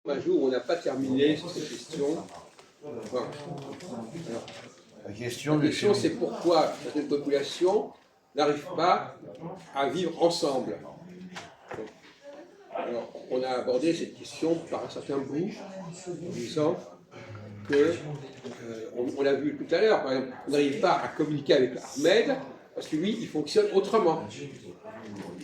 un jour où on n'a pas terminé sur cette question. Enfin, alors, la question, c'est pourquoi certaines populations n'arrivent pas à vivre ensemble. Alors, on a abordé cette question par un certain bout, en disant que, on l'a vu tout à l'heure, par exemple, on n'arrive pas à communiquer avec Ahmed, parce que lui, il fonctionne autrement.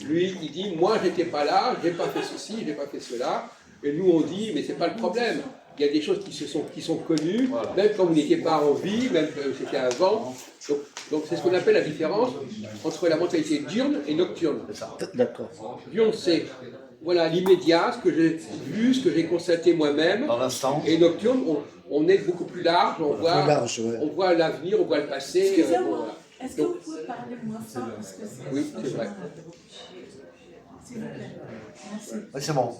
Lui, il dit, moi, j'étais pas là, j'ai pas fait ceci, j'ai pas fait cela, et nous, on dit, mais c'est pas le problème. Il y a des choses qui sont connues, même quand vous n'étiez pas en vie, même que c'était avant. Donc c'est ce qu'on appelle la différence entre la mentalité diurne et nocturne. D'accord. Diurne, c'est voilà l'immédiat, ce que j'ai vu, ce que j'ai constaté moi-même. Dans l'instant. Et nocturne, on est beaucoup plus large, on voit l'avenir, on voit le passé. Excusez-moi, est-ce que vous pouvez parler moins fort parce que oui, c'est vrai. S'il vous plaît. Merci. Oui, c'est bon.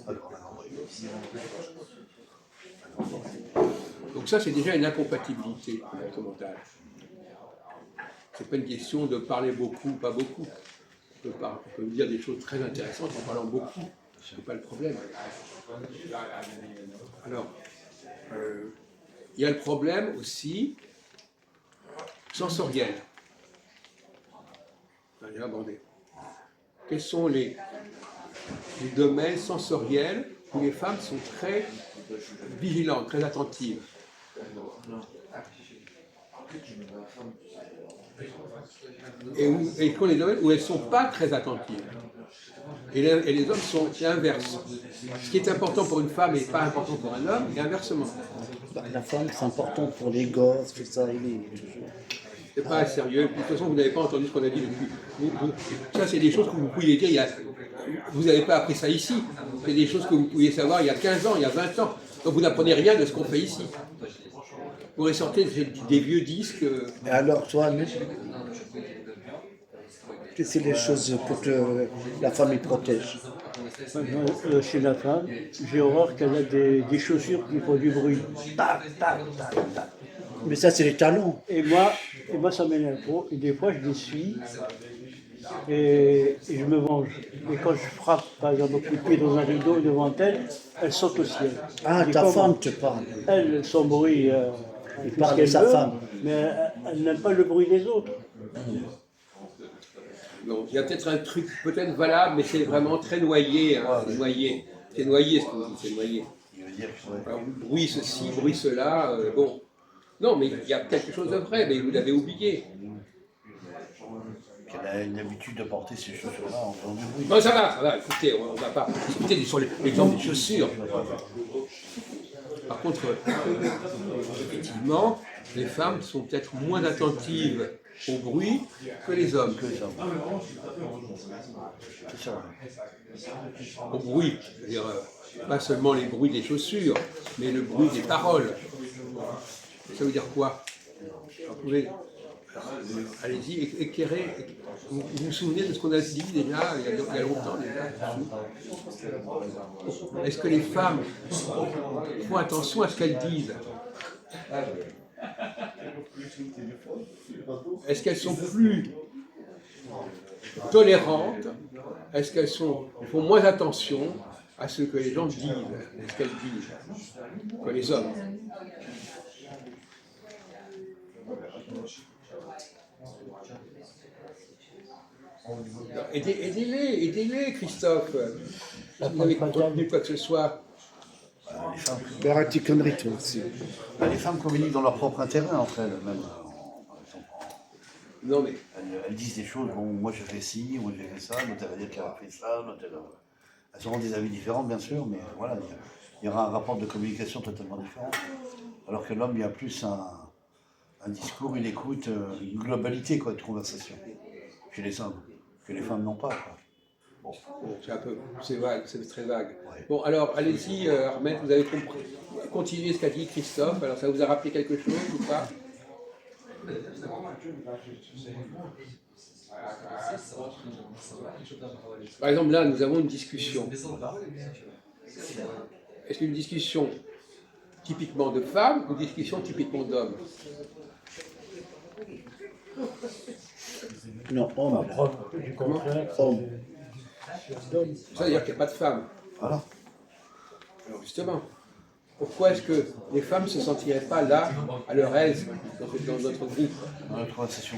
Donc ça, c'est déjà une incompatibilité mentale. C'est pas une question de parler beaucoup ou pas beaucoup. On peut dire des choses très intéressantes en parlant beaucoup. C'est pas le problème. Alors, il y a le problème aussi sensoriel. On va aborder. Quels sont les domaines sensoriels où les femmes sont très vigilantes, très attentives? Et quand les domaines où elles ne sont pas très attentives. Et les hommes sont l'inverse. Ce qui est important pour une femme n'est pas important pour un homme, et inversement. La femme, c'est important pour les gosses, tout ça, C'est pas sérieux. De toute façon, vous n'avez pas entendu ce qu'on a dit depuis. Ça, c'est des choses que vous pouviez dire. Vous n'avez pas appris ça ici. C'est des choses que vous pouviez savoir il y a 15 ans, il y a 20 ans. Donc vous n'apprenez rien de ce qu'on fait ici. Vous ressortez des vieux disques. Et alors, toi, qu'est-ce que c'est les choses pour que la femme y protège? Chez la femme, j'ai horreur qu'elle ait des chaussures qui font du bruit. Tac, tac, tac, tac. Mais ça, c'est les talons. Et moi ça m'énerve trop. Et des fois, je les suis et je me venge. Et quand je frappe, par exemple, au coup de pied dans un rideau devant elle, elle saute au ciel. Ah, ta femme te parle. Elle, son bruit, il parle de sa femme. Mais elle n'aime pas le bruit des autres. Donc, il y a peut-être un truc peut-être valable, mais c'est vraiment très noyé. Hein, c'est noyé. C'est noyé ce que vous dites, c'est noyé. Alors, bruit ceci, bruit cela, bon. Non, mais il y a quelque chose de vrai, mais vous l'avez oublié. Qu'elle a une habitude de porter ces chaussures-là en faisant du bruit. Non, ça va, écoutez, on ne va pas discuter sur l'exemple des chaussures. Par contre, effectivement, les femmes sont peut-être moins attentives au bruit que les hommes. C'est ça. Au bruit, c'est-à-dire pas seulement les bruits des chaussures, mais le bruit des paroles. Ça veut dire quoi? Vous pouvez, allez-y, éclairez. Vous vous souvenez de ce qu'on a dit déjà, il y a longtemps déjà? Est-ce que les femmes font attention à ce qu'elles disent? Est-ce qu'elles sont plus tolérantes? Est-ce qu'elles font moins attention à ce que les gens disent, à ce qu'elles disent, que les hommes? Aidez-les, Christophe. Vous n'avez pas retenu quoi que ce soit. Les femmes, Arrête tes conneries, toi aussi. les femmes communiquent dans leur propre intérêt entre elles, même. Non, mais Elles disent des choses, bon, moi je fais ci, moi je fais ça, l'autre elle va dire qu'elle a fait ça, l'autre elle... Elles auront des avis différents, bien sûr, mais voilà, il y aura un rapport de communication totalement différent. Alors que l'homme, il y a plus un discours, une écoute, une globalité quoi, de conversation chez les hommes, que les femmes n'ont pas. Quoi. bon, c'est vague, c'est très vague. Ouais. Bon, alors, allez-y, Ahmed, vous avez compris. Continuez ce qu'a dit Christophe. Alors, ça vous a rappelé quelque chose ou pas? Par exemple, là, nous avons une discussion. Est-ce qu'une discussion typiquement de femmes ou une discussion typiquement d'hommes? Non, homme. Du contraire, Homme. Ça veut dire qu'il n'y a pas de femmes. Voilà. Alors justement, pourquoi est-ce que les femmes ne se sentiraient pas là, à leur aise, dans notre groupe? Dans notre conversation.